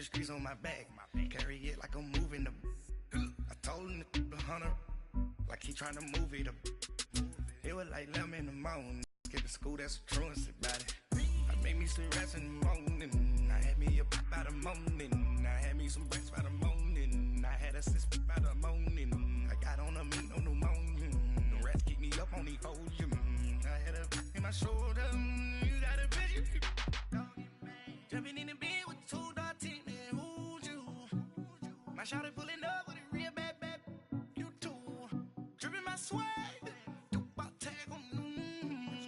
the streets on my back. Carry it like I'm moving the. I told him the hunter, like he trying to move it up. It was like 11 in the morning. Skip to school, that's a truancy about it. I made me some rats in the morning. I had me a pop by the morning. I had me some bricks by the morning. I had a sis by the morning. I got on a meat, no pneumonia. The rats keep me up on the podium. I had a in my shoulder. You got a vision. Jumping in the bed with 2 dark teeth, man, who's you? My shawty pulling up with a real bad, you too. Dripping my swag, about tag on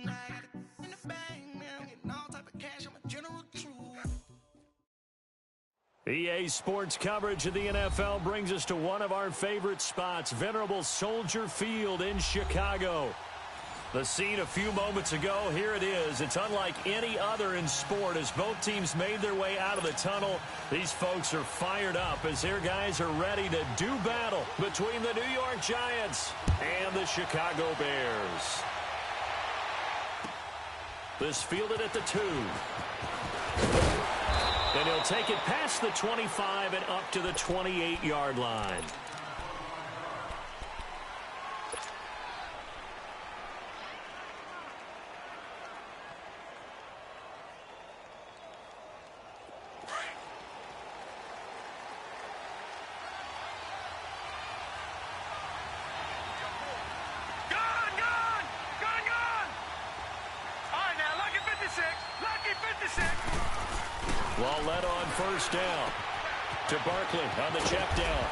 I got it in the bag, now getting all type of cash, I'm a general true. EA Sports coverage of the NFL brings us to one of our favorite spots, venerable Soldier Field in Chicago. The scene a few moments ago, here it is. It's unlike any other in sport as both teams made their way out of the tunnel. These folks are fired up as their guys are ready to do battle between the New York Giants and the Chicago Bears. This fielded at the 2. And he'll take it past the 25 and up to the 28-yard line. Led on first down to Barkley on the check down.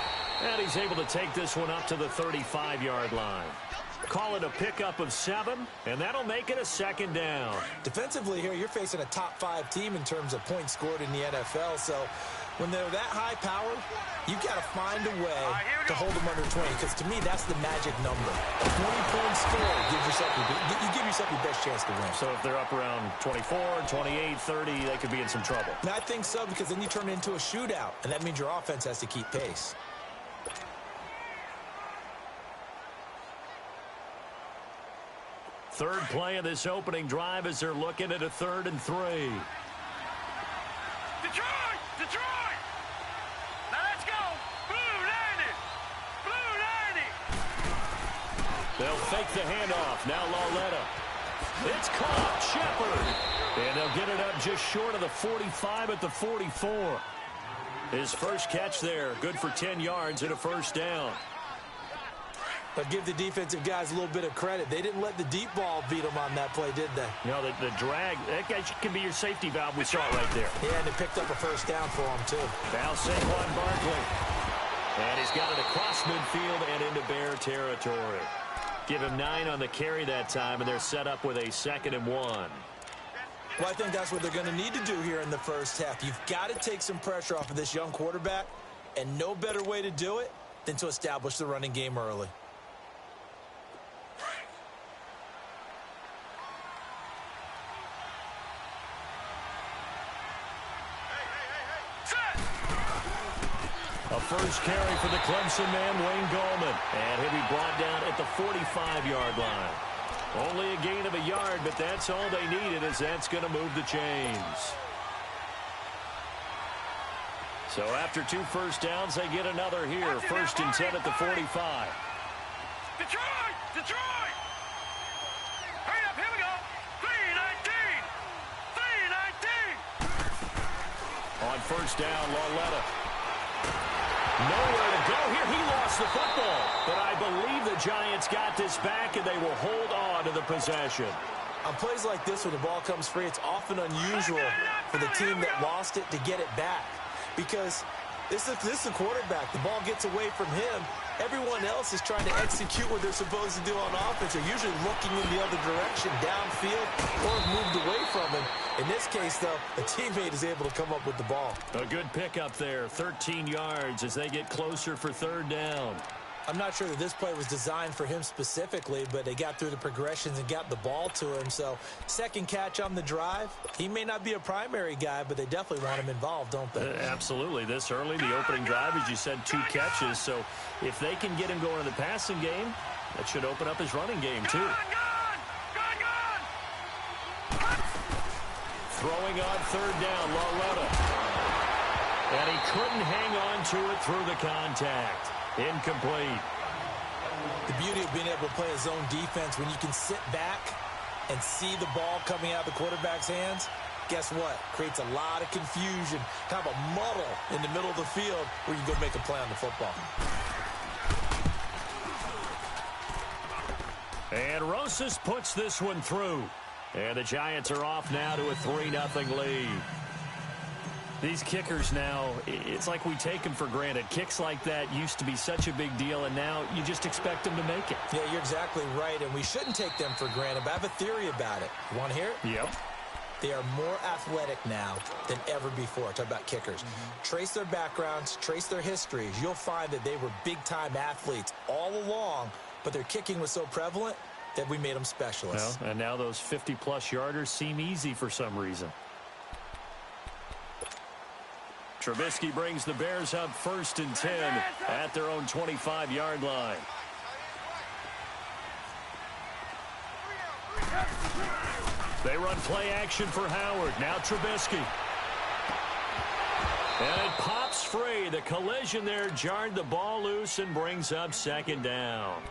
And he's able to take this one up to the 35-yard line. Call it a pickup of 7, and that'll make it a second down. Defensively here, you're facing a top 5 team in terms of points scored in the NFL. So when they're that high powered, you've got to find a way to hold them under 20. Because to me, that's the magic number. A 20-point score gives yourself you give yourself your best chance to win. So if they're up around 24, 28, 30, they could be in some trouble. And I think so, because then you turn it into a shootout, and that means your offense has to keep pace. Third play of this opening drive as they're looking at a 3rd and 3. Detroit! Now let's go! Blue 90! Blue 90! They'll fake the handoff. Now Lauletta. It's caught. Shepard. And they'll get it up just short of the 45 at the 44. His first catch there. Good for 10 yards and a first down. But give the defensive guys a little bit of credit. They didn't let the deep ball beat them on that play, did they? You know, the drag, that guy can be your safety valve. We saw it right there. Yeah, and they picked up a first down for him, too. Now Saquon Barkley. And he's got it across midfield and into Bear territory. Give him 9 on the carry that time, and they're set up with a 2nd and 1. Well, I think that's what they're going to need to do here in the first half. You've got to take some pressure off of this young quarterback, and no better way to do it than to establish the running game early. A first carry for the Clemson man, Wayne Gallman. And he'll be brought down at the 45-yard line. Only a gain of a yard, but that's all they needed, as that's going to move the chains. So after 2 first downs, they get another here. 1st and 10 at the 45. Detroit! Hurry up, here we go! 3-19! 3-19! On first down, Lauletta. Nowhere to go here. He lost the football. But I believe the Giants got this back, and they will hold on to the possession. On plays like this, when the ball comes free, it's often unusual for the team that lost it to get it back. Because this is the quarterback. The ball gets away from him. Everyone else is trying to execute what they're supposed to do on offense. They're usually looking in the other direction, downfield, or moved away from him. In this case, though, a teammate is able to come up with the ball. A good pickup there, 13 yards as they get closer for 3rd down. I'm not sure that this play was designed for him specifically, but they got through the progressions and got the ball to him. So, second catch on the drive. He may not be a primary guy, but they definitely want him involved, don't they? Absolutely. This early, the opening drive, as you said, 2 catches. So, if they can get him going in the passing game, that should open up his running game, too. Gone! Throwing on 3rd down, Lauletta. And he couldn't hang on to it through the contact. Incomplete. The beauty of being able to play a zone defense when you can sit back and see the ball coming out of the quarterback's hands, guess what? Creates a lot of confusion, kind of a muddle in the middle of the field where you can go make a play on the football. And Rosas puts this one through. And the Giants are off now to a 3-0 lead. These kickers now, it's like we take them for granted. Kicks like that used to be such a big deal, and now you just expect them to make it. Yeah, you're exactly right, and we shouldn't take them for granted, but I have a theory about it. You want to hear it? Yep. They are more athletic now than ever before. Talk about kickers. Trace their backgrounds, trace their histories. You'll find that they were big-time athletes all along, but their kicking was so prevalent that we made them specialists. Well, and now those 50-plus yarders seem easy for some reason. Trubisky brings the Bears up 1st and 10 at their own 25-yard line. They run play action for Howard. Now Trubisky. And it pops free. The collision there jarred the ball loose and brings up 2nd down.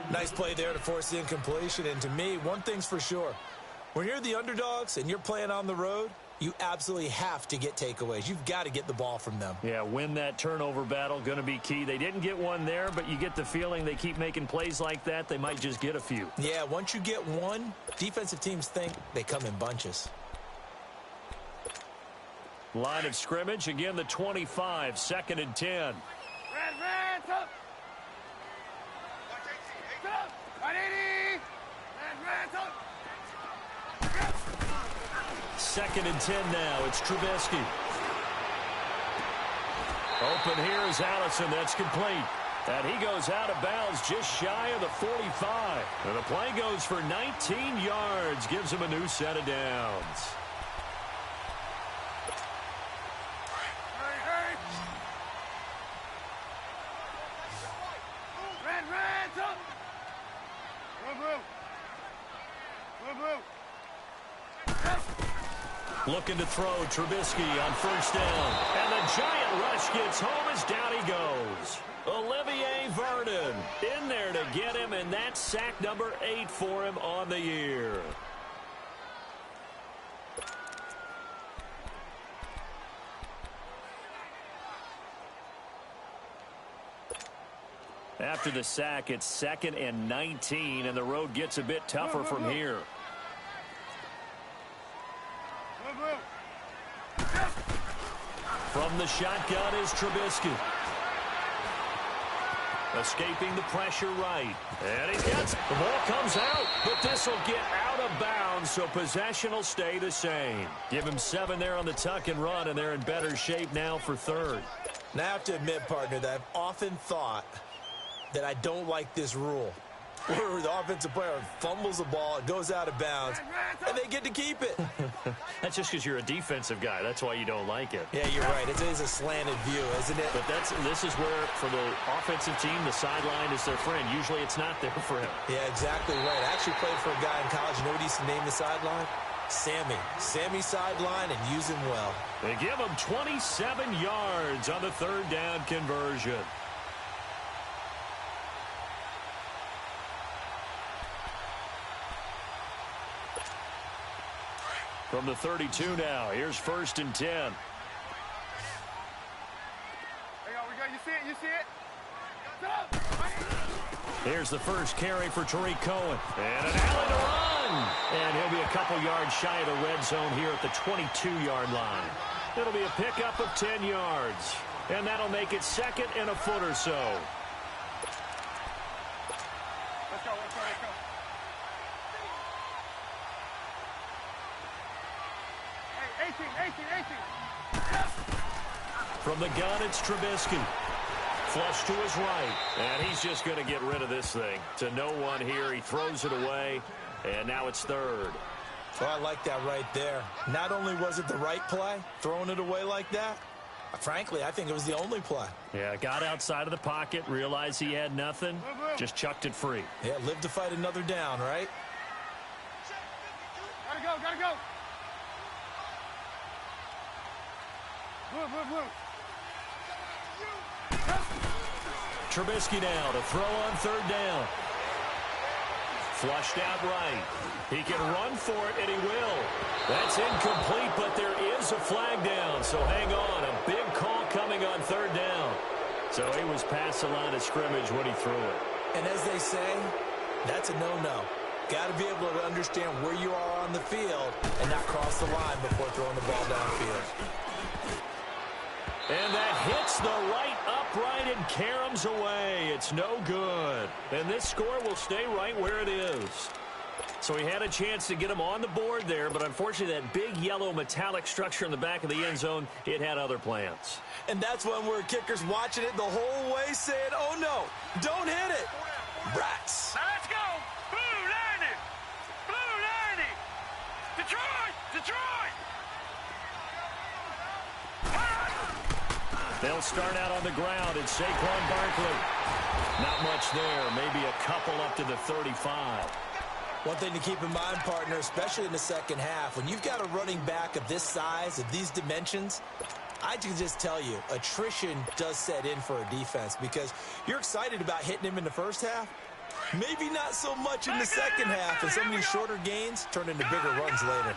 Nice play there to force the incompletion. And to me, one thing's for sure. When you're the underdogs and you're playing on the road, you absolutely have to get takeaways. You've got to get the ball from them. Yeah, win that turnover battle, going to be key. They didn't get one there, but you get the feeling they keep making plays like that, they might just get a few. Yeah, once you get one, defensive teams think they come in bunches. Line of scrimmage, again the 25, 2nd and 10. Red, up. Up. 180. Red, up. 2nd and 10 now. It's Trubisky. Open here is Allison. That's complete. And he goes out of bounds just shy of the 45. And the play goes for 19 yards. Gives him a new set of downs. Hurry. Red, up. Blue. Looking to throw Trubisky on 1st down. And the giant rush gets home as down he goes. Olivier Vernon in there to get him, and that's sack number 8 for him on the year. After the sack, it's 2nd and 19, and the road gets a bit tougher from here. From the shotgun is Trubisky. Escaping the pressure right. And he's got the ball comes out, but this will get out of bounds, so possession will stay the same. Give him 7 there on the tuck and run, and they're in better shape now for 3rd. Now I have to admit, partner, that I've often thought that I don't like this rule. Where the offensive player fumbles the ball, it goes out of bounds, and they get to keep it. That's just because you're a defensive guy. That's why you don't like it. Yeah, you're right. It is a slanted view, isn't it? But this is where, for the offensive team, the sideline is their friend. Usually it's not there for him. Yeah, exactly right. I actually played for a guy in college. You know what he used to name the sideline? Sammy. Sammy sideline, and use him well. They give him 27 yards on the 3rd down conversion. From the 32 now, here's 1st and 10. There you go. You see it? Here's the first carry for Tariq Cohen. And an alley to run. And he'll be a couple yards shy of the red zone here at the 22-yard line. It'll be a pickup of 10 yards. And that'll make it 2nd and a foot or so. Let's go. Hey, 18. From the gun, it's Trubisky. Flush to his right. And he's just going to get rid of this thing. To no one here. He throws it away. And now it's 3rd. Well, I like that right there. Not only was it the right play, throwing it away like that, frankly, I think it was the only play. Yeah, got outside of the pocket, realized he had nothing, just chucked it free. Yeah, live to fight another down, right? Gotta go. Trubisky now to throw on third down. Flushed out right. He can run for it, and he will. That's incomplete, but there is a flag down, so hang on. A big call coming on third down. So he was past the line of scrimmage when he threw it. And as they say, that's a no-no. Got to be able to understand where you are on the field and not cross the line before throwing the ball downfield. And that hits the right upright and caroms away. It's no good. And this score will stay right where it is. So he had a chance to get him on the board there, but unfortunately that big yellow metallic structure in the back of the end zone, it had other plans. And that's when we're kickers watching it the whole way saying, oh no, don't hit it. Brats. Now let's go. Blue 90. Blue 90. Detroit. Detroit. They'll start out on the ground at Saquon Barkley. Not much there, maybe a couple up to the 35. One thing to keep in mind, partner, especially in the second half, when you've got a running back of this size, of these dimensions, I can just tell you, attrition does set in for a defense because you're excited about hitting him in the first half. Maybe not so much in the second half, and some of these shorter gains turn into bigger runs later.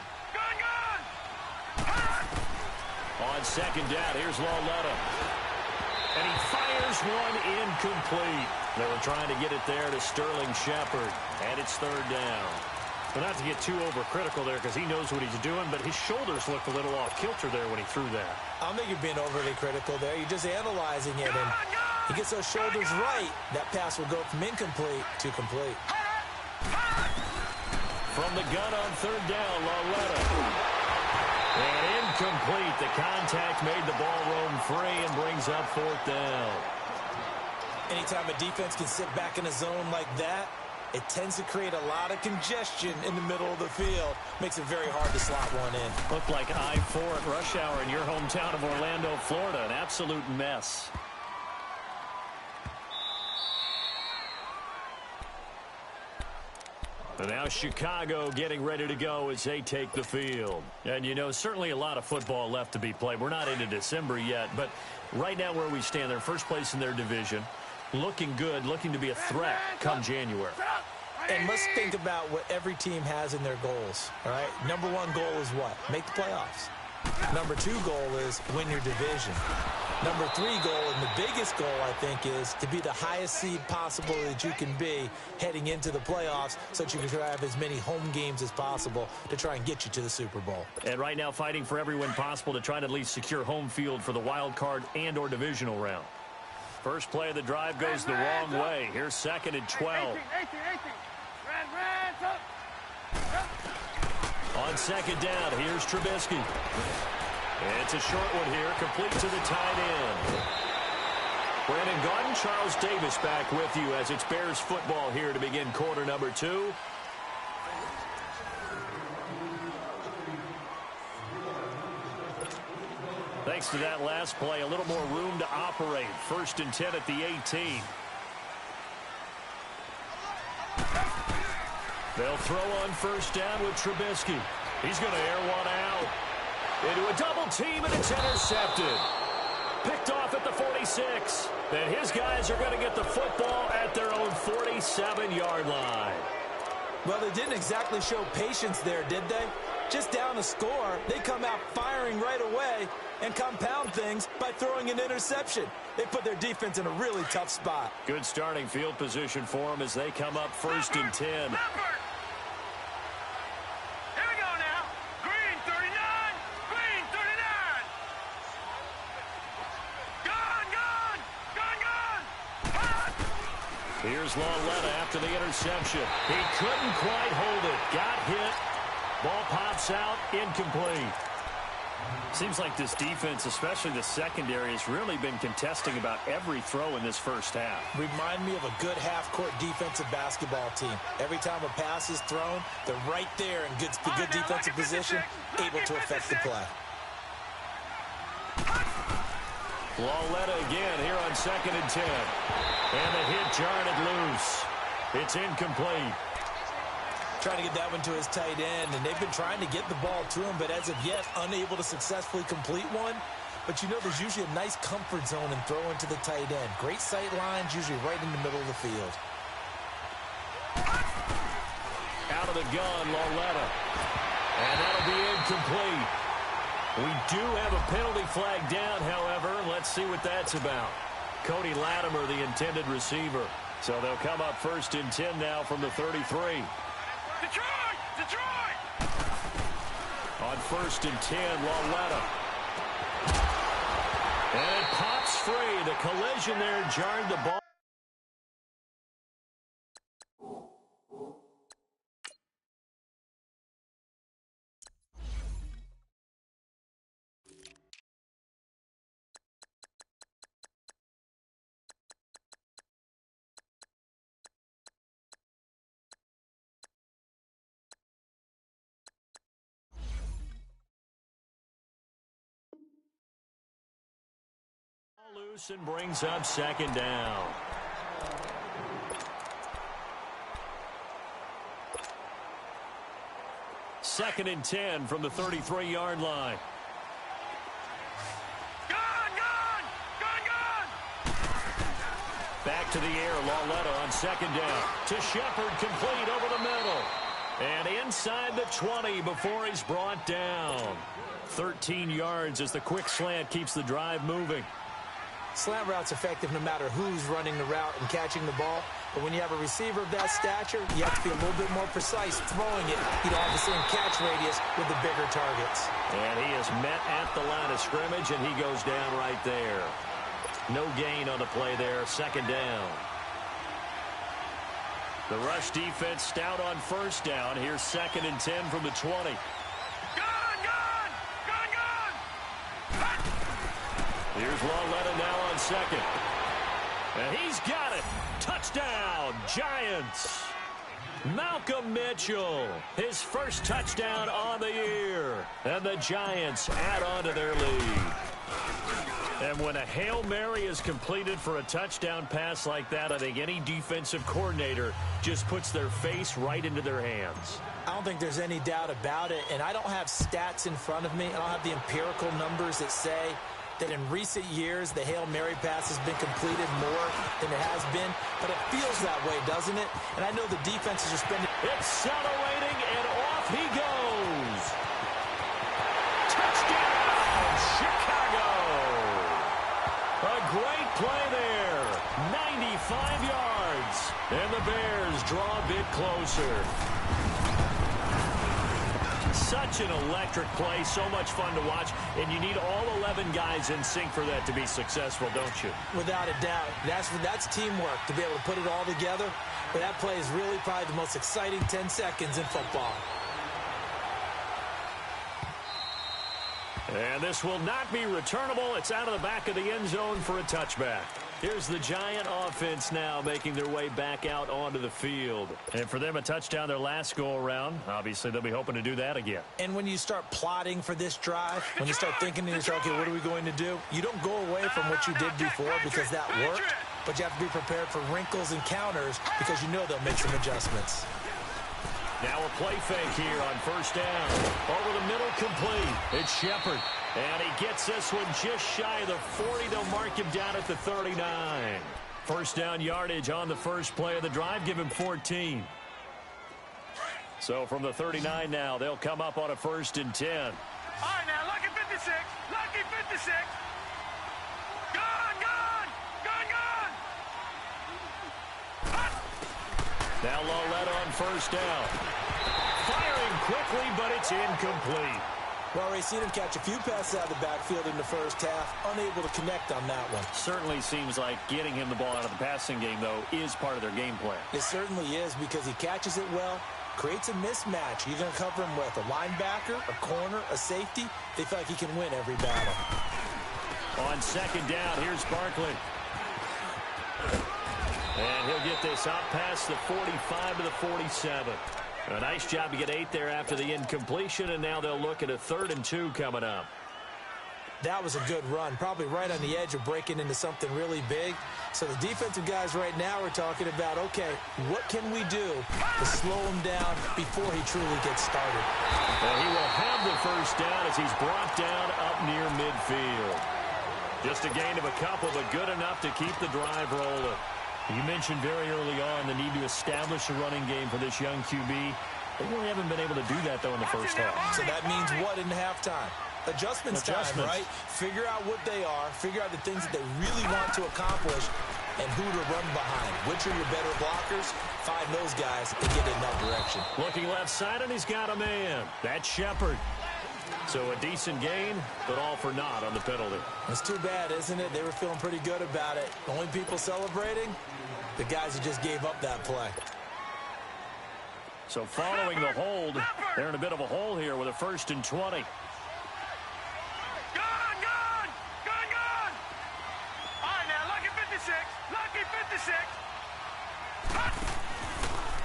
On second down, here's Lauletta. And he fires one incomplete. They were trying to get it there to Sterling Shepard. And it's third down. But not to get too overcritical there because he knows what he's doing, but his shoulders looked a little off kilter there when he threw that. I don't think you're being overly critical there. You're just analyzing it, and he gets those shoulders right. That pass will go from incomplete to complete. From the gun on third down, Lauletta. And incomplete. The contact made the ball roam free and brings up fourth down. Anytime a defense can sit back in a zone like that, it tends to create a lot of congestion in the middle of the field. Makes it very hard to slot one in. Looked like I-4 at rush hour in your hometown of Orlando, Florida. An absolute mess. And now Chicago getting ready to go as they take the field. And, you know, certainly a lot of football left to be played. We're not into December yet, but right now where we stand, they're first place in their division. Looking good, looking to be a threat come January. And let's think about what every team has in their goals, all right? Number one goal is what? Make the playoffs. Number two goal is win your division. Number three goal, and the biggest goal, I think, is to be the highest seed possible that you can be heading into the playoffs so that you can have as many home games as possible to try and get you to the Super Bowl. And right now fighting for every win possible to try to at least secure home field for the wild card and or divisional round. First play of the drive goes the wrong way. Here's second and 12. On second down, here's Trubisky. It's a short one here, complete to the tight end. Brandon Gaudin, Charles Davis back with you as it's Bears football here to begin quarter number 2. Thanks to that last play, a little more room to operate. First and 10 at the 18. They'll throw on first down with Trubisky. He's going to air one out. Into a double team, and it's intercepted. Picked off at the 46. And his guys are going to get the football at their own 47-yard line. Well, they didn't exactly show patience there, did they? Just down a score, they come out firing right away and compound things by throwing an interception. They put their defense in a really tough spot. Good starting field position for them as they come up first and 10. Here's Lauletta after the interception. He couldn't quite hold it. Got hit. Ball pops out. Incomplete. Seems like this defense, especially the secondary, has really been contesting about every throw in this first half. Remind me of a good half-court defensive basketball team. Every time a pass is thrown, they're right there in good defensive position, able to affect the play. Lauletta again here on second and 10. And the hit jarred it loose. It's incomplete. Trying to get that one to his tight end, and they've been trying to get the ball to him, but as of yet, unable to successfully complete one. But you know there's usually a nice comfort zone in throwing to the tight end. Great sight lines, usually right in the middle of the field. Out of the gun, Lauletta. And that'll be incomplete. We do have a penalty flag down, however. Let's see what that's about. Cody Latimer, the intended receiver. So they'll come up 1st and 10 now from the 33. Detroit! Detroit! On 1st and 10, Lauletta. And it pops free. The collision there jarred the ball. Loose and brings up 2nd down. Second and 10 from the 33-yard line. Gone! Gone! Gone! Gone! Back to the air, Lauletta on 2nd down. To Shepard, complete over the middle. And inside the 20 before he's brought down. 13 yards as the quick slant keeps the drive moving. Slant route's effective no matter who's running the route and catching the ball. But when you have a receiver of that stature, you have to be a little bit more precise throwing it. You don't have the same catch radius with the bigger targets. And he is met at the line of scrimmage, and he goes down right there. No gain on the play there. 2nd down. The rush defense stout on 1st down. Here's 2nd and 10 from the 20. Gone! Gone! Gone! Gone! Here's Lauletta now on 2nd. And he's got it. Touchdown, Giants. Malcolm Mitchell, his first touchdown on the year. And the Giants add on to their lead. And when a Hail Mary is completed for a touchdown pass like that, I think any defensive coordinator just puts their face right into their hands. I don't think there's any doubt about it. And I don't have stats in front of me. I don't have the empirical numbers that say that in recent years the Hail Mary pass has been completed more than it has been, but it feels that way, doesn't it? And I know the defenses are spending... Accelerating, and off he goes. Touchdown, Chicago. A great play there. 95 yards. And the Bears draw a bit closer. Such an electric play, so much fun to watch, and you need all 11 guys in sync for that to be successful, don't you? Without a doubt. That's teamwork to be able to put it all together. But that play is really probably the most exciting 10 seconds in football. And this will not be returnable. It's out of the back of the end zone for a touchback. Here's the Giant offense now making their way back out onto the field. And for them, a touchdown their last go-around. Obviously, they'll be hoping to do that again. And when you start plotting for this drive, when you start thinking to yourself, okay, what are we going to do? You don't go away from what you did before because that worked, but you have to be prepared for wrinkles and counters because you know they'll make some adjustments. Now a play fake here on 1st down. Over the middle, complete. It's Shepard. And he gets this one just shy of the 40. They'll mark him down at the 39. 1st down yardage on the first play of the drive. Give him 14. So from the 39 now, they'll come up on a 1st and 10. All right, now, lucky 56. Lucky 56. Gone! Gone! Gone! Gone! Now Lauletta on 1st down. Firing quickly, but it's incomplete. Well, we've seen him catch a few passes out of the backfield in the first half, unable to connect on that one. Certainly seems like getting him the ball out of the passing game, though, is part of their game plan. It certainly is because he catches it well, creates a mismatch. You're going to cover him with a linebacker, a corner, a safety. They feel like he can win every battle. On 2nd down, here's Barkley. And he'll get this out past the 45 to the 47. A nice job to get 8 there after the incompletion, and now they'll look at a 3rd and 2 coming up. That was a good run, probably right on the edge of breaking into something really big. So the defensive guys right now are talking about, okay, what can we do to slow him down before he truly gets started? Well, he will have the first down as he's brought down up near midfield. Just a gain of a couple, but good enough to keep the drive rolling. You mentioned very early on the need to establish a running game for this young QB. They really haven't been able to do that, though, in the first half. So that means what in halftime? Adjustments time, right? Figure out what they are, figure out the things that they really want to accomplish, and who to run behind. Which are your better blockers? Find those guys and get in that direction. Looking left side, and he's got a man. That's Shepard. So a decent gain, but all for naught on the penalty. It's too bad, isn't it? They were feeling pretty good about it. The only people celebrating, the guys who just gave up that play. So following the hold, they're in a bit of a hole here with a 1st and 20.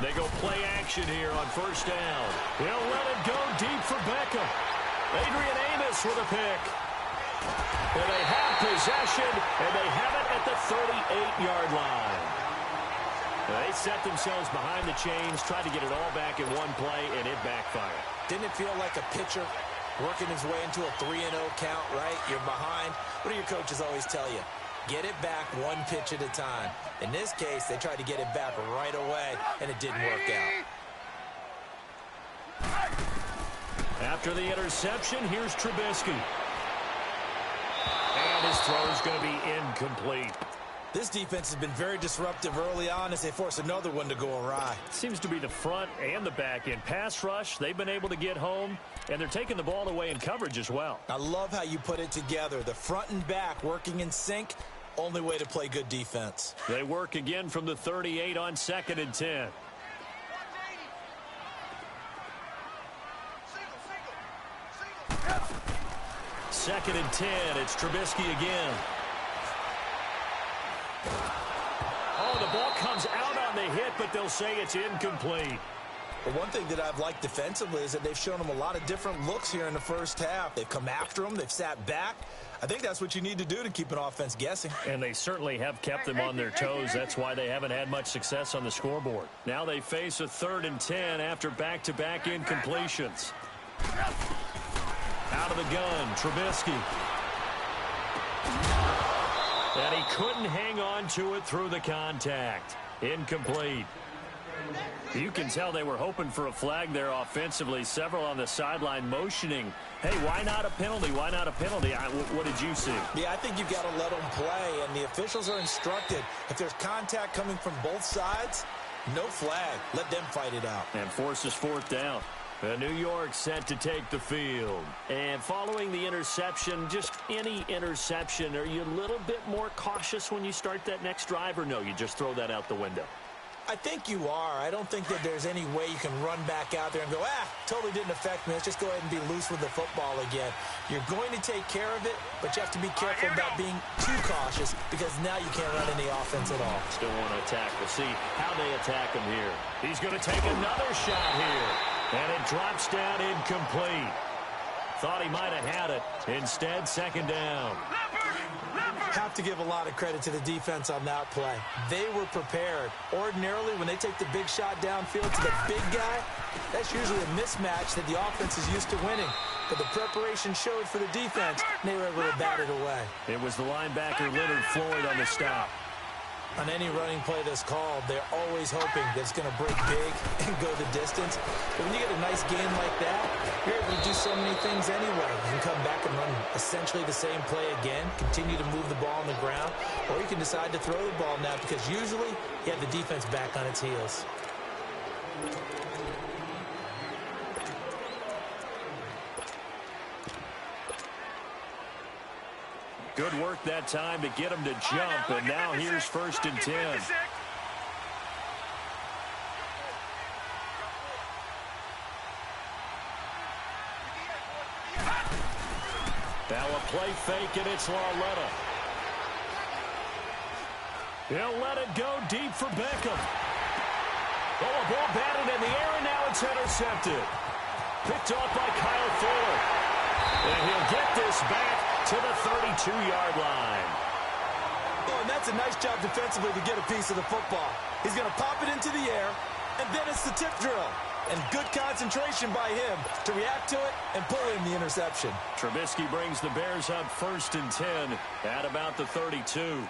They go play action here on 1st down. He'll let it go deep for Beckham. Adrian Amos with a pick. And they have possession, and they have it at the 38-yard line. They set themselves behind the chains, tried to get it all back in one play, and it backfired. Didn't it feel like a pitcher working his way into a 3-0 count, right? You're behind. What do your coaches always tell you? Get it back one pitch at a time. In this case, they tried to get it back right away, and it didn't work out. After the interception, here's Trubisky. And his throw is going to be incomplete. This defense has been very disruptive early on as they force another one to go awry. Seems to be the front and the back end. Pass rush, they've been able to get home, and they're taking the ball away in coverage as well. I love how you put it together. The front and back working in sync. Only way to play good defense. They work again from the 38 on 2nd and 10. Second and 10. It's Trubisky again. Oh, the ball comes out on the hit, but they'll say it's incomplete. But one thing that I've liked defensively is that they've shown them a lot of different looks here in the first half. They've come after them. They've sat back. I think that's what you need to do to keep an offense guessing. And they certainly have kept them on their toes. That's why they haven't had much success on the scoreboard. Now they face a 3rd and 10 after back-to-back incompletions. Out of the gun, Trubisky. And he couldn't hang on to it through the contact. Incomplete. You can tell they were hoping for a flag there offensively. Several on the sideline motioning, hey, why not a penalty? Why not a penalty? What did you see? Yeah, I think you've got to let them play, and the officials are instructed. If there's contact coming from both sides, no flag. Let them fight it out. And forces 4th down. New York set to take the field. And following the interception, just any interception, are you a little bit more cautious when you start that next drive, or no, you just throw that out the window? I think you are. I don't think that there's any way you can run back out there and go, totally didn't affect me. Let's just go ahead and be loose with the football again. You're going to take care of it, but you have to be careful about being too cautious because now you can't run any offense at all. Still want to attack. We'll see how they attack him here. He's going to take another shot here, and it drops down incomplete. Thought he might have had it. Instead, 2nd down. Have to give a lot of credit to the defense on that play. They were prepared. Ordinarily, when they take the big shot downfield to the big guy, that's usually a mismatch that the offense is used to winning. But the preparation showed for the defense, and they were able to bat it away. It was the linebacker Leonard Floyd on the stop. On any running play that's called, they're always hoping that it's going to break big and go the distance. But when you get a nice gain like that, you're able to do so many things anyway. You can come back and run essentially the same play again, continue to move the ball on the ground, or you can decide to throw the ball now because usually you have the defense back on its heels. Good work that time to get him to jump, and now here's 1st and 10. Now a play fake, and it's Lauletta. He'll let it go deep for Beckham. Oh, a ball batted in the air, and now it's intercepted. Picked off by Kyle Fuller. And he'll get this back to the 32-yard line. Oh, and that's a nice job defensively to get a piece of the football. He's going to pop it into the air, and then it's the tip drill. And good concentration by him to react to it and pull in the interception. Trubisky brings the Bears up 1st and 10 at about the 32.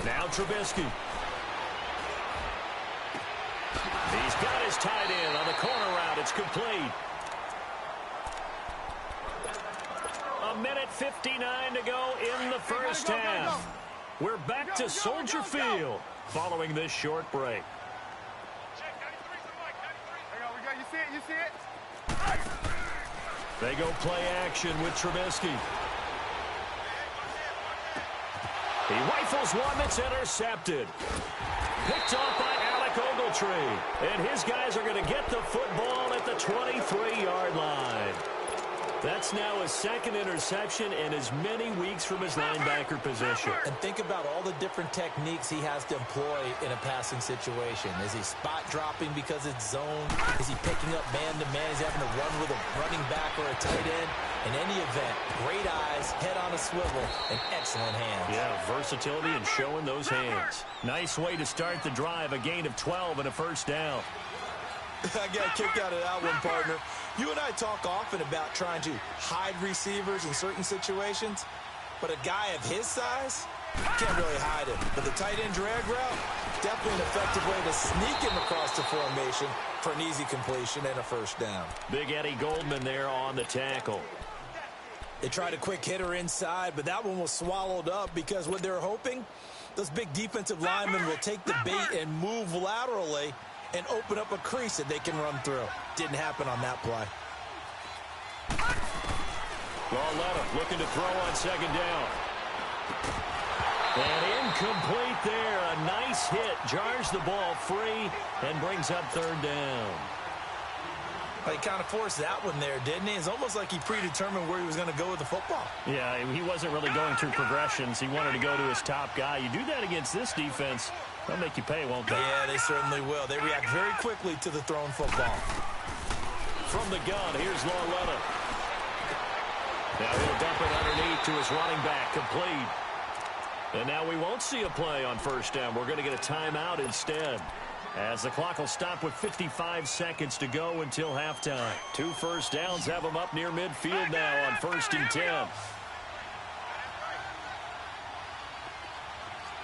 Now Trubisky. He's got his tight end on the corner route. It's complete. 1:59 to go in the first half. We're back to Soldier Field following this short break. You see it? They go play action with Trubisky. He rifles one that's intercepted. Picked off by Alec Ogletree. And his guys are going to get the football at the 23-yard line. That's now his second interception in as many weeks from his linebacker position. And think about all the different techniques he has to employ in a passing situation. Is he spot dropping because it's zone? Is he picking up man-to-man? Is he having to run with a running back or a tight end? In any event, great eyes, head on a swivel, and excellent hands. Yeah, versatility and showing those hands. Nice way to start the drive, a gain of 12 and a first down. I got a kick out of that one, partner. You and I talk often about trying to hide receivers in certain situations, but a guy of his size, can't really hide him. But the tight end drag route, definitely an effective way to sneak him across the formation for an easy completion and a first down. Big Eddie Goldman there on the tackle. They tried a quick hitter inside, but that one was swallowed up because what they're hoping, those big defensive linemen will take the bait and move laterally and open up a crease that they can run through. Didn't happen on that play. Lauletta looking to throw on second down. And incomplete there. A nice hit. Jars the ball free and brings up third down. He kind of forced that one there, didn't he? It's almost like he predetermined where he was going to go with the football. Yeah, he wasn't really going through progressions. He wanted to go to his top guy. You do that against this defense, they'll make you pay, won't they? Yeah, they certainly will. They react very quickly to the thrown football. From the gun, here's Lauletta. Now he'll dump it underneath to his running back, complete. And now we won't see a play on first down. We're going to get a timeout instead, as the clock will stop with 55 seconds to go until halftime. 2 first downs have them up near midfield now on 1st and 10. All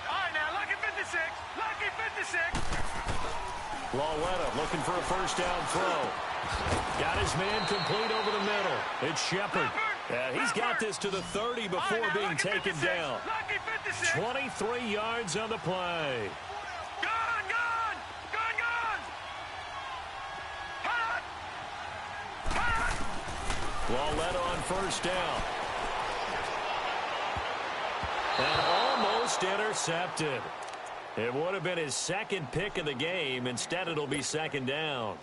right, now, lucky 56. Lucky 56. Lauletta looking for a first down throw. Got his man complete over the middle. It's Shepard. He's got this to the 30 before being taken down. 23 yards on the play. Lauletta on first down. And almost intercepted. It would have been his second pick of the game. Instead, it'll be second down.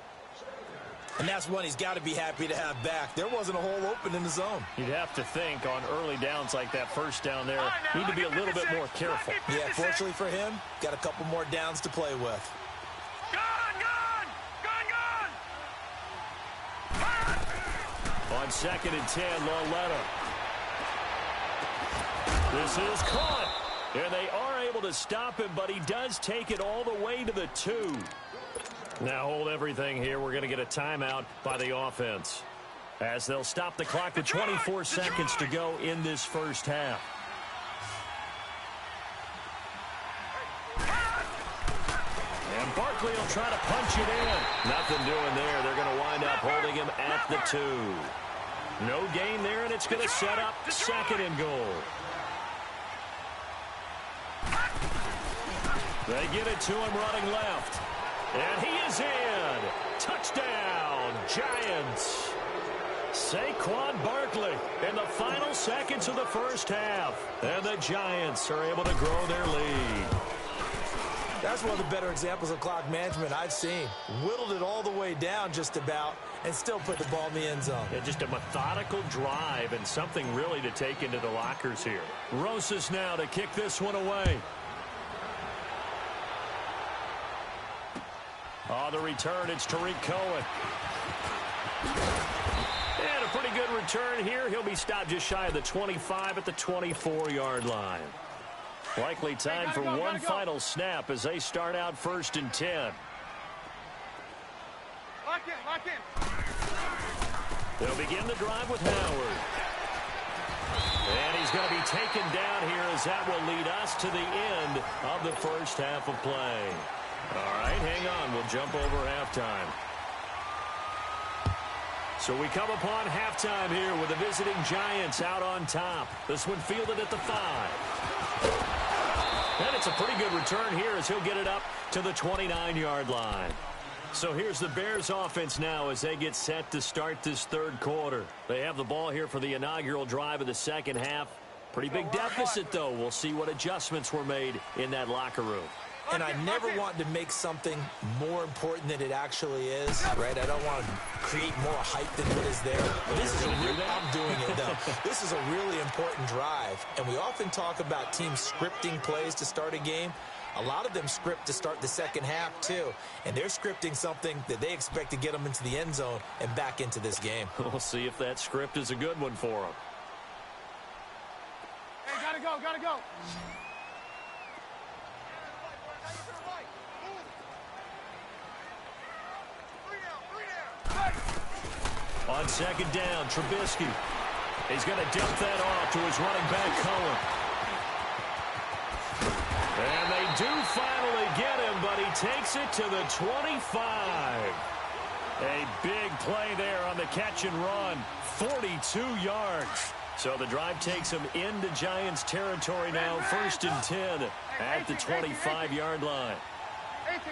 And that's one he's got to be happy to have back. There wasn't a hole open in the zone. You'd have to think on early downs like that first down there, need to be a little bit more careful. Yeah, fortunately for him, got a couple more downs to play with. On 2nd and 10, Lauletta. This is caught. And they are able to stop him, but he does take it all the way to the 2. Now hold everything here. We're going to get a timeout by the offense, as they'll stop the clock with 24 seconds to go in this first half. And Barkley will try to punch it in. Nothing doing there. They're going to wind up holding him at the 2. No gain there, and it's going to set up 2nd and goal. They get it to him running left. And he is in. Touchdown, Giants. Saquon Barkley in the final seconds of the first half. And the Giants are able to grow their lead. That's one of the better examples of clock management I've seen. Whittled it all the way down just about and still put the ball in the end zone. Yeah, just a methodical drive and something really to take into the lockers here. Rosas now to kick this one away. On the return, it's Tariq Cohen. a pretty good return here. He'll be stopped just shy of the 25 at the 24-yard line. Likely time for one final snap as they start out 1st and 10. Lock in. They'll begin the drive with Howard. And he's going to be taken down here as that will lead us to the end of the first half of play. All right, hang on. We'll jump over halftime. So we come upon halftime here with the visiting Giants out on top. This one fielded at the 5. And it's a pretty good return here as he'll get it up to the 29-yard line. So here's the Bears offense now as they get set to start this third quarter. They have the ball here for the inaugural drive of the second half. Pretty big deficit, though. We'll see what adjustments were made in that locker room. And I never want to make something more important than it actually is, right? I don't want to create more hype than what is there. This is I'm doing it, though. This is a really important drive. And we often talk about teams scripting plays to start a game. A lot of them script to start the second half, too. And they're scripting something that they expect to get them into the end zone and back into this game. We'll see if that script is a good one for them. Hey, gotta go. On second down, Trubisky. He's going to dump that off to his running back, Cohen. And they do finally get him, but he takes it to the 25. A big play there on the catch and run. 42 yards. So the drive takes him into Giants territory now. 1st and 10 at the 25-yard line. 18.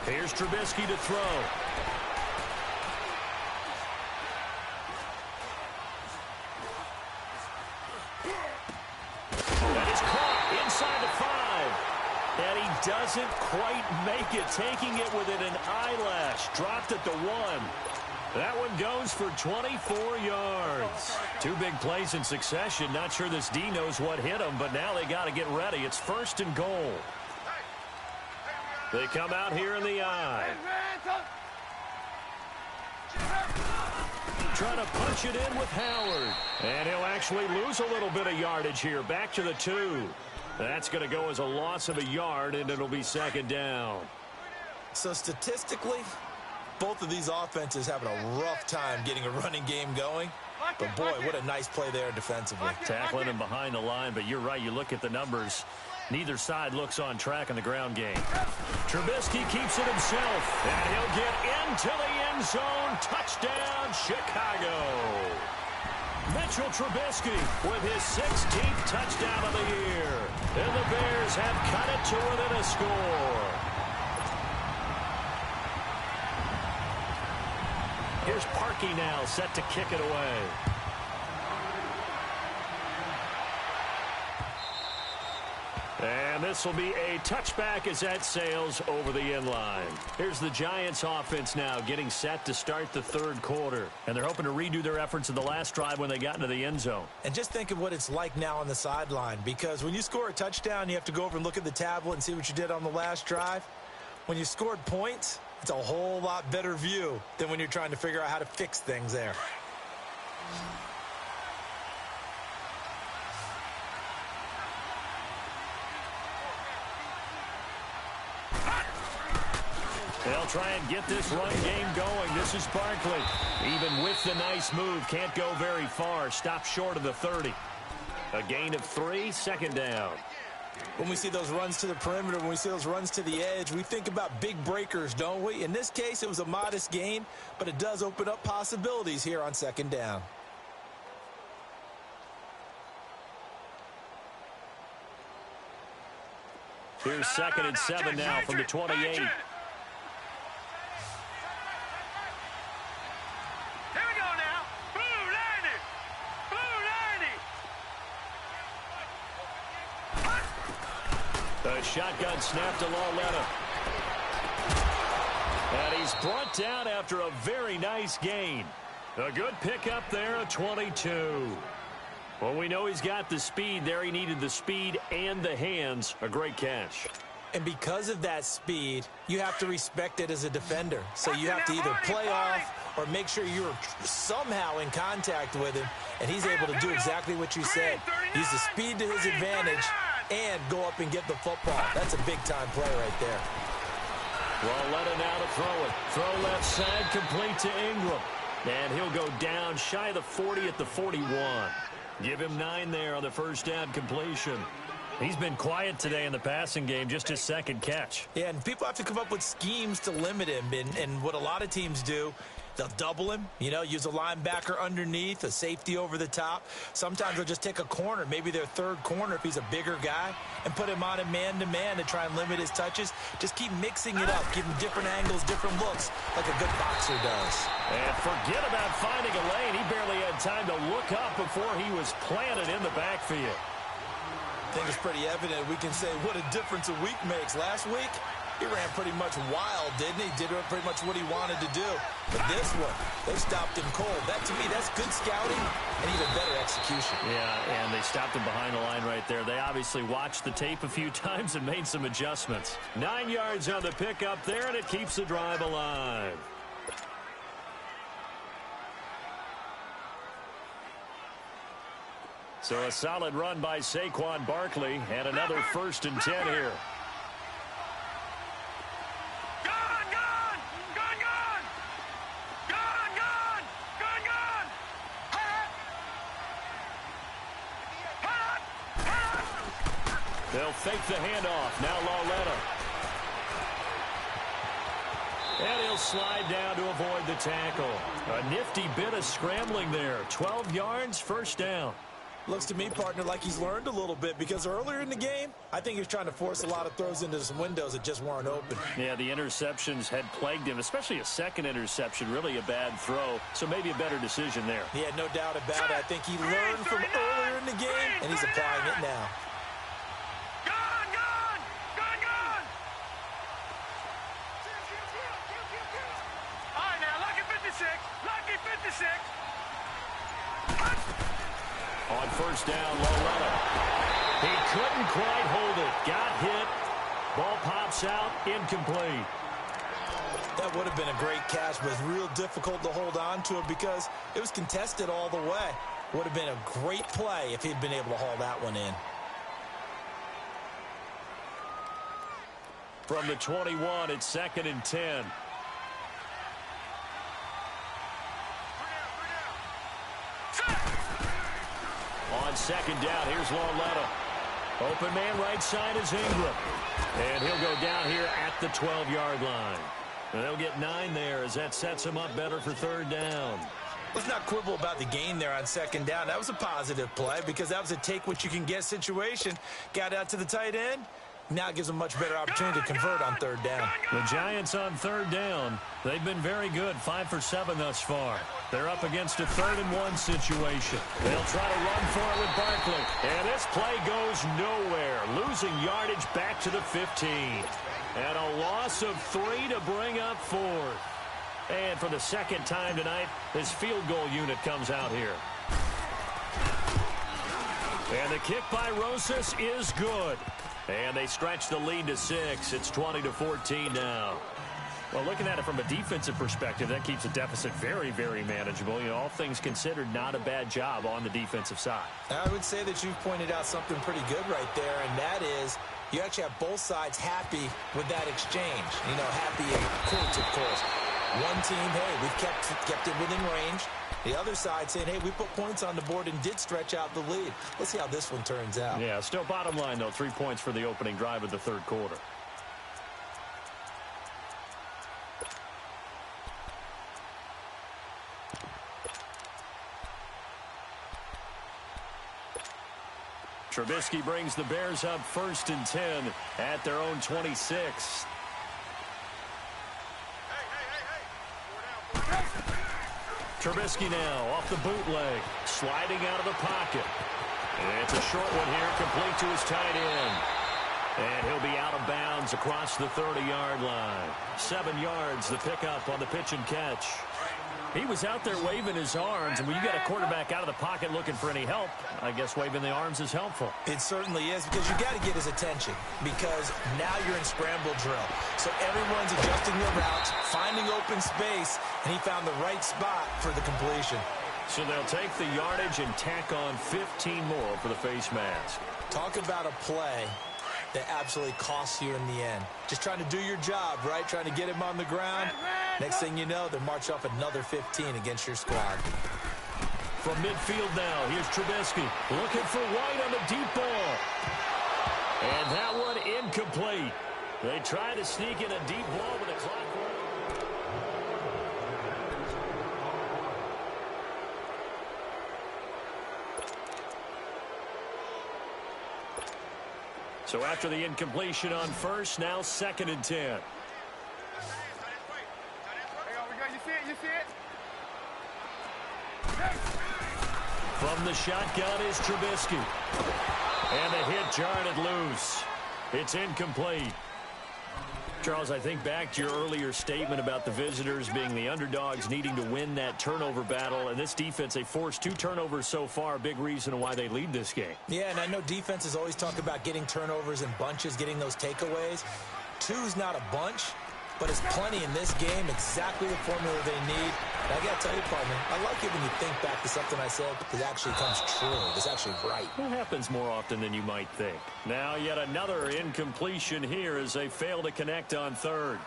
Here's Trubisky to throw. That is caught inside the 5. And he doesn't quite make it, taking it within an eyelash. Dropped at the 1. That one goes for 24 yards. 2 big plays in succession. Not sure this D knows what hit him, but now they got to get ready. It's 1st and goal. They come out here in the eye. Trying to punch it in with Howard. And he'll actually lose a little bit of yardage here. Back to the 2. That's going to go as a loss of a yard, and it'll be 2nd down. So statistically, both of these offenses having a rough time getting a running game going. But, boy, what a nice play there defensively. Tackling him behind the line, but you're right. You look at the numbers. Neither side looks on track in the ground game. Trubisky keeps it himself, and he'll get into the end zone. Touchdown, Chicago. Mitchell Trubisky with his 16th touchdown of the year. And the Bears have cut it to within a score. Here's Parkey now, set to kick it away. And this will be a touchback as that sails over the end line. Here's the Giants offense now getting set to start the third quarter. And they're hoping to redo their efforts in the last drive when they got into the end zone. And just think of what it's like now on the sideline, because when you score a touchdown, you have to go over and look at the tablet and see what you did on the last drive. When you scored points, it's a whole lot better view than when you're trying to figure out how to fix things there. They'll try and get this run game going. This is Barkley. Even with the nice move, can't go very far. Stopped short of the 30. A gain of 3, 2nd down. When we see those runs to the perimeter, when we see those runs to the edge, we think about big breakers, don't we? In this case, it was a modest gain, but it does open up possibilities here on 2nd down. Here's 2nd and 7 now from the 28. The shotgun snap to Lauletta. And he's brought down after a very nice gain. A good pickup there at 22. Well, we know he's got the speed there. He needed the speed and the hands. A great catch. And because of that speed, you have to respect it as a defender. So you have to either play off or make sure you're somehow in contact with him, and he's able to do exactly what you said. Use the speed to his advantage and go up and get the football. That's a big-time play right there. Lauletta now to throw it. Throw left side, complete to Ingram. And he'll go down shy of the 40 at the 41. Give him 9 there on the first down completion. He's been quiet today in the passing game, just his second catch. Yeah, and people have to come up with schemes to limit him. And what a lot of teams do, they'll double him, use a linebacker underneath, a safety over the top. Sometimes they'll just take a corner, maybe their third corner if he's a bigger guy, and put him on a man-to-man to try and limit his touches. Just keep mixing it up, give him different angles, different looks, like a good boxer does. And forget about finding a lane. He barely had time to look up before he was planted in the backfield. I think it's pretty evident. We can say what a difference a week makes. Last week, he ran pretty much wild, didn't he? Did pretty much what he wanted to do. But this one, they stopped him cold. That, to me, that's good scouting and even better execution. Yeah, and they stopped him behind the line right there. They obviously watched the tape a few times and made some adjustments. 9 yards on the pickup there, and it keeps the drive alive. So a solid run by Saquon Barkley, and another 1st and 10 here. They'll fake the handoff. Now Lauletta. And he'll slide down to avoid the tackle. A nifty bit of scrambling there. 12 yards, first down. Looks to me, partner, like he's learned a little bit, because earlier in the game, I think he was trying to force a lot of throws into some windows that just weren't open. Yeah, the interceptions had plagued him, especially a second interception, really a bad throw, so maybe a better decision there. Yeah, no doubt about it. I think he learned from earlier in the game, and he's applying it now. All right, now, lucky 56, lucky 56. On first down, Lauletta. He couldn't quite hold it. Got hit. Ball pops out, incomplete. That would have been a great catch, but it's real difficult to hold on to it because it was contested all the way. Would have been a great play if he'd been able to haul that one in. From the 21, it's 2nd and 10. On second down, here's Lauletta. Open man right side is Ingram. And he'll go down here at the 12-yard line. And they'll get 9 there as that sets him up better for 3rd down. Let's not quibble about the gain there on 2nd down. That was a positive play because that was a take-what-you-can-get situation. Got out to the tight end. Now it gives them a much better opportunity to convert on 3rd down. The Giants on 3rd down. They've been very good, 5 for 7 thus far. They're up against a 3rd and 1 situation. They'll try to run for it with Barkley. And this play goes nowhere. Losing yardage back to the 15. And a loss of 3 to bring up 4th. And for the second time tonight, this field goal unit comes out here. And the kick by Rosas is good. And they stretch the lead to 6. It's 20-14 now. Well, looking at it from a defensive perspective, that keeps the deficit very, very manageable. All things considered, not a bad job on the defensive side. I would say that you've pointed out something pretty good right there, and that is you actually have both sides happy with that exchange. Happy in quotes, of course. One team, hey, we've kept it within range. The other side saying, hey, we put points on the board and did stretch out the lead. Let's see how this one turns out. Yeah, still bottom line, though, 3 points for the opening drive of the 3rd quarter. Trubisky brings the Bears up 1st and 10 at their own 26. Trubisky now off the bootleg, sliding out of the pocket. And it's a short one here, complete to his tight end. And he'll be out of bounds across the 30-yard line. 7 yards, the pickup on the pitch and catch. He was out there waving his arms, and when you got a quarterback out of the pocket looking for any help, I guess waving the arms is helpful. It certainly is, because you got to get his attention, because now you're in scramble drill. So everyone's adjusting their routes, finding open space, and he found the right spot for the completion. So they'll take the yardage and tack on 15 more for the face mask. Talk about a play that absolutely costs you in the end. Just trying to do your job, right? Trying to get him on the ground. Next thing you know, they march off another 15 against your squad. From midfield now, here's Trubisky looking for White on the deep ball. And that one incomplete. They try to sneak in a deep ball with a clock. So after the incompletion on first, now 2nd and 10. You see it? From the shotgun is Trubisky. And the hit jarred it loose. It's incomplete. Charles, I think back to your earlier statement about the visitors being the underdogs, needing to win that turnover battle. And this defense, they forced 2 turnovers so far, a big reason why they lead this game. Yeah, and I know defenses always talk about getting turnovers in bunches, getting those takeaways. 2's not a bunch, but it's plenty in this game, exactly the formula they need. And I got to tell you, partner, I like it when you think back to something I said that actually comes true. It's actually right. It happens more often than you might think. Now yet another incompletion here as they fail to connect on 3rd.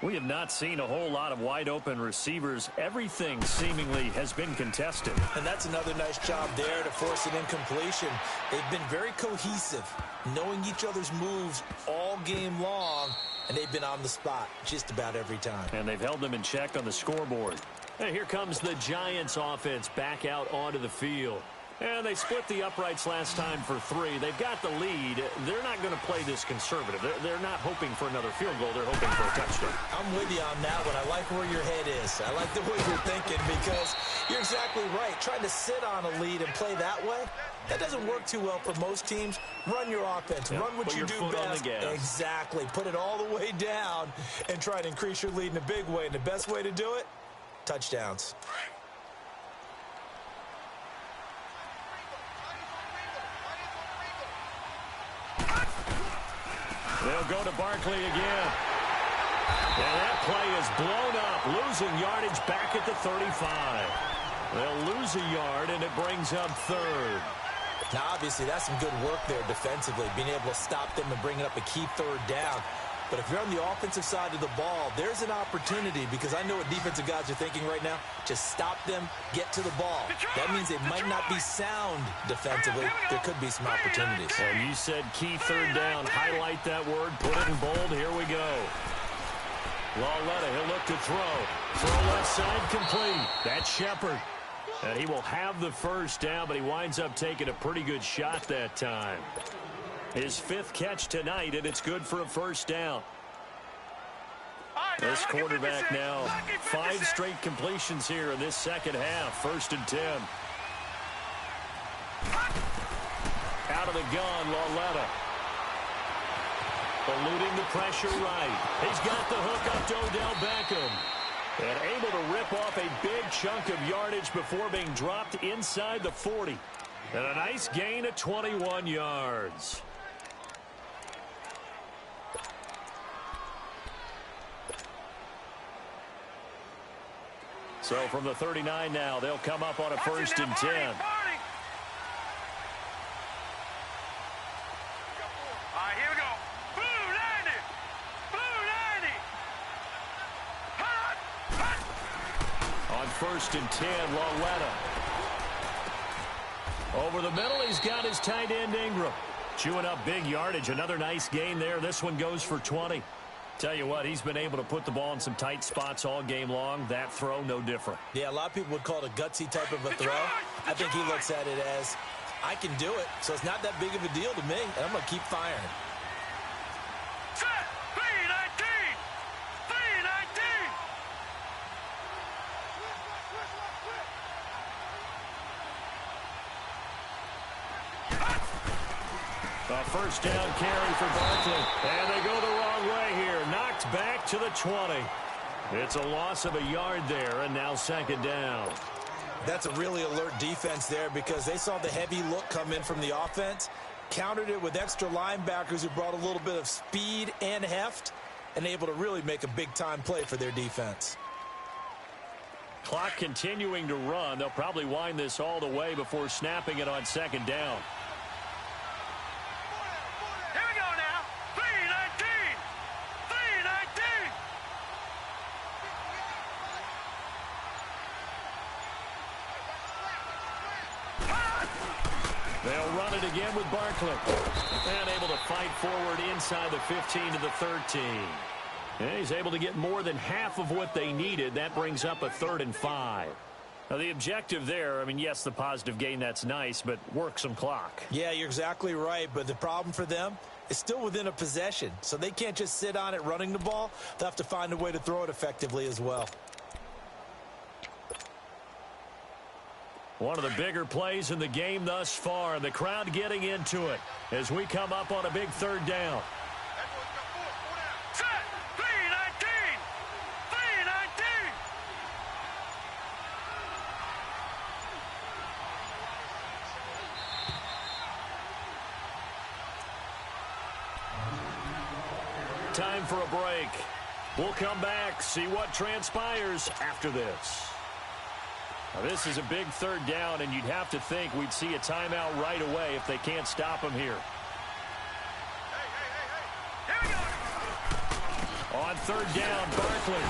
We have not seen a whole lot of wide open receivers. Everything seemingly has been contested. And that's another nice job there to force an incompletion. They've been very cohesive, knowing each other's moves all game long, and they've been on the spot just about every time. And they've held them in check on the scoreboard. And here comes the Giants offense back out onto the field. And they split the uprights last time for 3. They've got the lead. They're not going to play this conservative. They're not hoping for another field goal. They're hoping for a touchdown. I'm with you on that one. I like where your head is. I like the way you're thinking, because you're exactly right. Trying to sit on a lead and play that way, that doesn't work too well for most teams. Run your offense. Yep. Run what Put you your do foot on best. the gas. Exactly. Put it all the way down and try to increase your lead in a big way. And the best way to do it, touchdowns. They'll go to Barkley again. And that play is blown up, losing yardage back at the 35. They'll lose a yard, and it brings up 3rd. Now, obviously, that's some good work there defensively, being able to stop them and bringing up a key 3rd down. But if you're on the offensive side of the ball, there's an opportunity, because I know what defensive guys are thinking right now. Just stop them, get to the ball. That means they might not be sound defensively. There could be some opportunities. And you said key 3rd down. Highlight that word. Put it in bold. Here we go. Lauletta, he'll look to throw. Throw left side complete. That's Shepard. And he will have the first down, but he winds up taking a pretty good shot that time. His 5th catch tonight, and it's good for a first down. This quarterback now, 5 straight completions here in this second half. 1st and 10. Out of the gun, Lauletta. Eluding the pressure right. He's got the hook up to Odell Beckham. And able to rip off a big chunk of yardage before being dropped inside the 40. And a nice gain of 21 yards. So from the 39 now, they'll come up on a 1st and 10. All right, here we go. Blue 90. Blue 90. On 1st and 10, Lauletta. Over the middle, he's got his tight end Ingram. Chewing up big yardage. Another nice gain there. This one goes for 20. Tell you what, he's been able to put the ball in some tight spots all game long. That throw, no different. Yeah, a lot of people would call it a gutsy type of a throw. I think he looks at it as, I can do it, so it's not that big of a deal to me, and I'm going to keep firing. Set. 319. 319. A first down carry for Barkley. And they go the wrong way here. Knocked back to the 20. It's a loss of a yard there, and now second down. That's a really alert defense there because they saw the heavy look come in from the offense, countered it with extra linebackers who brought a little bit of speed and heft, and able to really make a big-time play for their defense. Clock continuing to run. They'll probably wind this all the way before snapping it on second down. Here we go now. 3:19. 3:19. They'll run it again with Barkley. And able to fight forward inside the 15 to the 13. And he's able to get more than half of what they needed. That brings up a 3rd and 5. Now, the objective there, I mean, yes, the positive gain, that's nice, but work some clock. Yeah, you're exactly right, but the problem for them is still within a possession, so they can't just sit on it running the ball. They'll have to find a way to throw it effectively as well. One of the bigger plays in the game thus far, and the crowd getting into it as we come up on a big 3rd down. Set. 3:19. 3:19. Time for a break. We'll come back, see what transpires after this. Now, this is a big 3rd down, and you'd have to think we'd see a timeout right away if they can't stop him here. Here we go. On 3rd down, Barkley.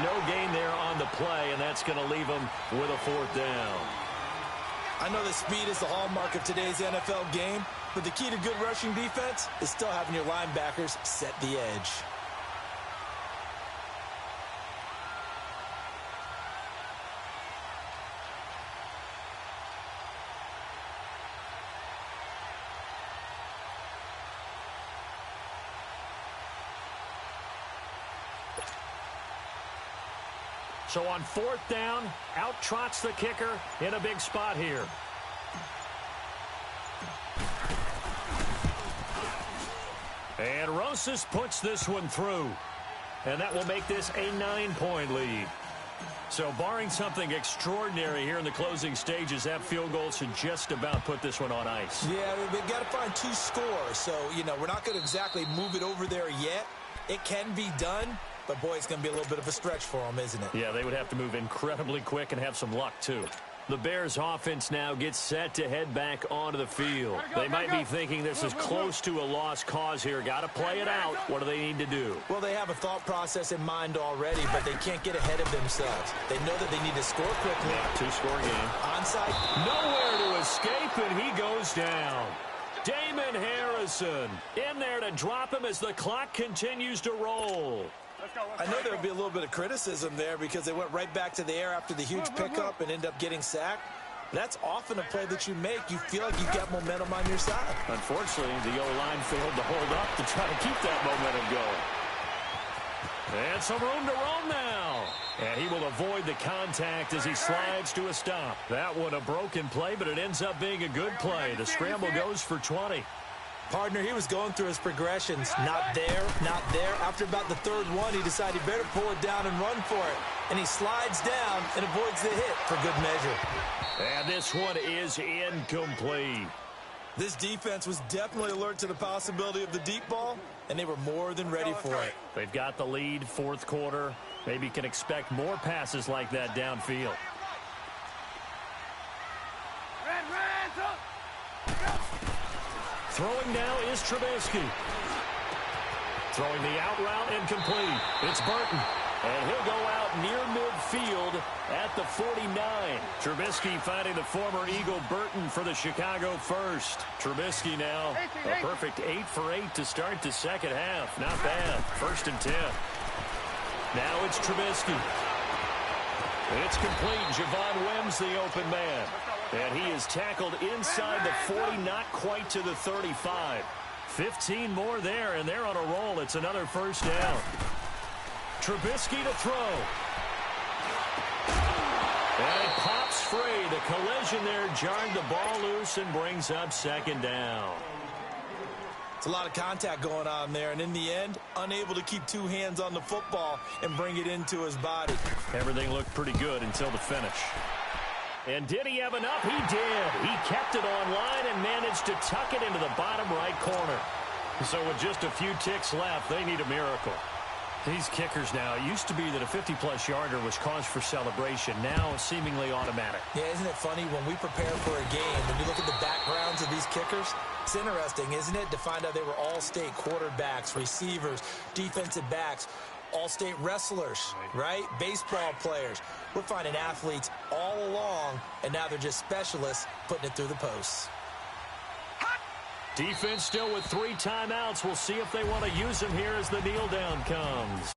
No gain there on the play, and that's going to leave him with a 4th down. I know that speed is the hallmark of today's NFL game, but the key to good rushing defense is still having your linebackers set the edge. So on 4th down, out trots the kicker in a big spot here. And Rosas puts this one through. And that will make this a 9-point lead. So barring something extraordinary here in the closing stages, that field goal should just about put this one on ice. Yeah, they've got to find 2 scores. So, you know, we're not going to exactly move it over there yet. It can be done. But, boy, it's going to be a little bit of a stretch for them, isn't it? Yeah, they would have to move incredibly quick and have some luck, too. The Bears offense now gets set to head back onto the field. They might be thinking this is close to a lost cause here. Got to play it out. What do they need to do? Well, they have a thought process in mind already, but they can't get ahead of themselves. They know that they need to score quickly. Yeah, 2-score game. Onside. Nowhere to escape, and he goes down. Damon Harrison in there to drop him as the clock continues to roll. I know there'll be a little bit of criticism there because they went right back to the air after the huge pickup and end up getting sacked. That's often a play that you make. You feel like you've got momentum on your side. Unfortunately, the O-line failed to hold up to try to keep that momentum going. And some room to roam now. And he will avoid the contact as he slides to a stop. That one a broken play, but it ends up being a good play. The scramble goes for 20. Partner, he was going through his progressions. Not there, not there. After about the 3rd one, he decided he better pull it down and run for it. And he slides down and avoids the hit for good measure. And this one is incomplete. This defense was definitely alert to the possibility of the deep ball, and they were more than ready for it. They've got the lead, 4th quarter. Maybe can expect more passes like that downfield. Throwing now is Trubisky. Throwing the out route incomplete. It's Burton. And he'll go out near midfield at the 49. Trubisky finding the former Eagle Burton for the Chicago first. Trubisky now a perfect 8 for 8 to start the second half. Not bad. 1st and 10. Now it's Trubisky. It's complete. Javon Wims the open man. And he is tackled inside the 40, not quite to the 35. 15 more there, and they're on a roll. It's another 1st down. Trubisky to throw. And it pops free. The collision there jarred the ball loose and brings up 2nd down. It's a lot of contact going on there, and in the end, unable to keep two hands on the football and bring it into his body. Everything looked pretty good until the finish. And did he have enough? He did. He kept it on line and managed to tuck it into the bottom right corner. So with just a few ticks left, they need a miracle. These kickers now, it used to be that a 50-plus yarder was cause for celebration. Now seemingly automatic. Yeah, isn't it funny when we prepare for a game, when you look at the backgrounds of these kickers, it's interesting, isn't it, to find out they were all-state quarterbacks, receivers, defensive backs, all-state wrestlers, right? Baseball players. We're finding athletes all along, and now they're just specialists putting it through the posts. Defense still with 3 timeouts. We'll see if they want to use them here as the kneel down comes.